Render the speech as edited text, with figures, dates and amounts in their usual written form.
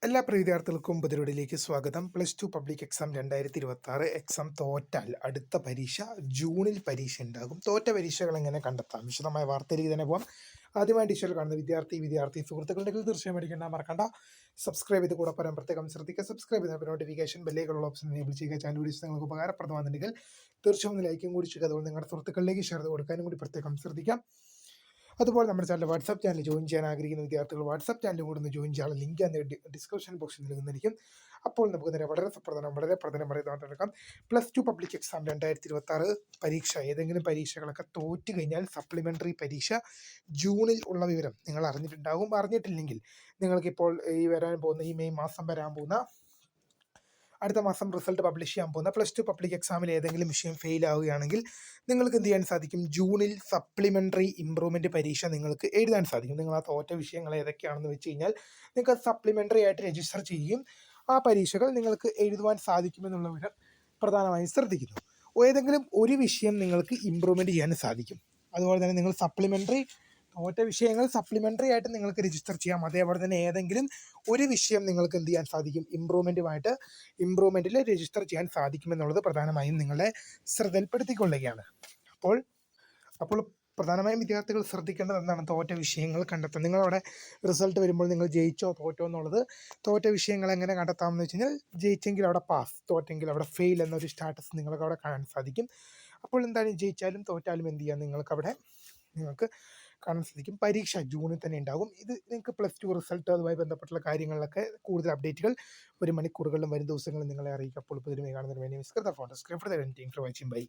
എല്ലാ പ്രിയ വിദ്യാർത്ഥികൾക്കും പുതിയൊരിലേക്ക് സ്വാഗതം. +2 പബ്ലിക് എക്സാം 2026 എക്സാം തോറ്റാൽ അടുത്ത പരീക്ഷ ജൂണിൽ പരീക്ഷ ഉണ്ടാകും. തോറ്റ പരീക്ഷകൾ എങ്ങനെ കണ്ടെത്താം? വിശദമായ വാർത്തയിലേക്ക് തന്നെ പോകാം. ആദ്യമായി ടീച്ചർ കാണുന്ന വിദ്യാർത്ഥി സുഹൃത്തുക്കളുണ്ടെങ്കിൽ തീർച്ചയായും അടിക്കേണ്ട മറക്കണ്ട. സബ്സ്ക്രൈബ് ചെയ്ത് കൂടെ പറയാൻ പ്രത്യേകം ശ്രദ്ധിക്കുക. സബ്സ്ക്രൈബ് ചെയ്ത നോട്ടിഫിക്കേഷൻ ബെല്ലേക്കുള്ള ഓപ്ഷൻ എനേബിൾ ചെയ്യുക. ചാനൽ വീഡിയോസ് നിങ്ങൾക്ക് ഉപകാരപ്രദമാകുന്നുണ്ടെങ്കിൽ തീർച്ചയായും ഒന്ന് ലൈക്കും കൂടി ചെയ്യുക. അതുപോലെ നിങ്ങളുടെ സുഹൃത്തുക്കളിലേക്ക് ഷെയർ ചെയ്ത് കൊടുക്കാനും കൂടി പ്രത്യേകം ശ്രദ്ധിക്കാം. അതുപോലെ നമ്മുടെ ചാനൽ വാട്സാപ്പ് ചാനൽ ജോയിൻ ചെയ്യാൻ ആഗ്രഹിക്കുന്ന വിദ്യാർത്ഥികൾ വാട്സാപ്പ് ചാനൽ കൂടെ ഒന്ന് ജോയിൻ ചെയ്യാനുള്ള ലിങ്ക് അന്ന് ഡിസ്ക്രിപ്ഷൻ ബോക്സിൽ നൽകുന്നതായിരിക്കും. അപ്പോൾ നമുക്ക് നേരെ വളരെ പ്രധാനപ്പെട്ട +2 പബ്ലിക് എക്സാം 2026 പരീക്ഷ ഏതെങ്കിലും പരീക്ഷകളൊക്കെ തോറ്റു കഴിഞ്ഞാൽ സപ്ലിമെൻ്ററി പരീക്ഷ ജൂണിൽ ഉള്ള വിവരം നിങ്ങൾ അറിഞ്ഞിട്ടുണ്ടാകും. അറിഞ്ഞിട്ടില്ലെങ്കിൽ നിങ്ങൾക്കിപ്പോൾ ഈ വരാൻ പോകുന്ന ഈ മെയ് മാസം വരാൻ പോകുന്ന അടുത്ത മാസം റിസൾട്ട് പബ്ലിഷ് ചെയ്യാൻ പോകുന്ന +2 പബ്ലിക് എക്സാമിൽ ഏതെങ്കിലും വിഷയം ഫെയിൽ ആവുകയാണെങ്കിൽ നിങ്ങൾക്ക് എന്ത് ചെയ്യാൻ സാധിക്കും? ജൂണിൽ സപ്ലിമെൻ്ററി ഇമ്പ്രൂവ്മെൻറ്റ് പരീക്ഷ നിങ്ങൾക്ക് എഴുതാൻ സാധിക്കും. നിങ്ങൾ ആ തോറ്റ വിഷയങ്ങൾ ഏതൊക്കെയാണെന്ന് വെച്ച് കഴിഞ്ഞാൽ നിങ്ങൾക്ക് സപ്ലിമെൻ്ററി ആയിട്ട് രജിസ്റ്റർ ചെയ്യുകയും ആ പരീക്ഷകൾ നിങ്ങൾക്ക് എഴുതുവാൻ സാധിക്കുമെന്നുള്ള വിവരം പ്രധാനമായും ശ്രദ്ധിക്കുന്നു. ഏതെങ്കിലും ഒരു വിഷയം നിങ്ങൾക്ക് ഇമ്പ്രൂവ്മെൻറ്റ് ചെയ്യാൻ സാധിക്കും. അതുപോലെ തന്നെ നിങ്ങൾ തോറ്റ വിഷയങ്ങൾ സപ്ലിമെൻ്ററി ആയിട്ട് നിങ്ങൾക്ക് രജിസ്റ്റർ ചെയ്യാം. അതേപോലെ തന്നെ ഏതെങ്കിലും ഒരു വിഷയം നിങ്ങൾക്ക് എന്ത് ചെയ്യാൻ സാധിക്കും? ഇമ്പ്രൂവ്മെൻറ്റിൽ രജിസ്റ്റർ ചെയ്യാൻ സാധിക്കുമെന്നുള്ളത് പ്രധാനമായും നിങ്ങളെ ശ്രദ്ധയിൽപ്പെടുത്തിക്കൊള്ളുകയാണ്. അപ്പോൾ പ്രധാനമായും വിദ്യാർത്ഥികൾ ശ്രദ്ധിക്കേണ്ടത് എന്താണ്? തോറ്റ വിഷയങ്ങൾ കണ്ടെത്താം. നിങ്ങളവിടെ റിസൾട്ട് വരുമ്പോൾ നിങ്ങൾ ജയിച്ചോ തോറ്റോ എന്നുള്ളത് തോറ്റ വിഷയങ്ങൾ എങ്ങനെ കണ്ടെത്താമെന്ന് വെച്ച് കഴിഞ്ഞാൽ ജയിച്ചെങ്കിൽ അവിടെ പാസ്, തോറ്റെങ്കിൽ അവിടെ ഫെയിൽ എന്നൊരു സ്റ്റാറ്റസ് നിങ്ങൾക്ക് അവിടെ കാണാൻ സാധിക്കും. അപ്പോൾ എന്തായാലും ജയിച്ചാലും തോറ്റാലും എന്ത് ചെയ്യാം? നിങ്ങൾക്ക് കാണാൻ സാധിക്കും. പരീക്ഷ ജൂണിൽ തന്നെ ഉണ്ടാകും. ഇത് നിങ്ങൾക്ക് +2 റിസൾട്ട് അതുമായി ബന്ധപ്പെട്ടുള്ള കാര്യങ്ങളിലൊക്കെ കൂടുതൽ അപ്ഡേറ്റുകൾ വരും മണിക്കൂറുകളിലും വരും ദിവസങ്ങളിലും നിങ്ങളെ അറിയിക്കും. അപ്പോൾ പുതിയ കാണുന്നതിന് വേണ്ടി ബൈ.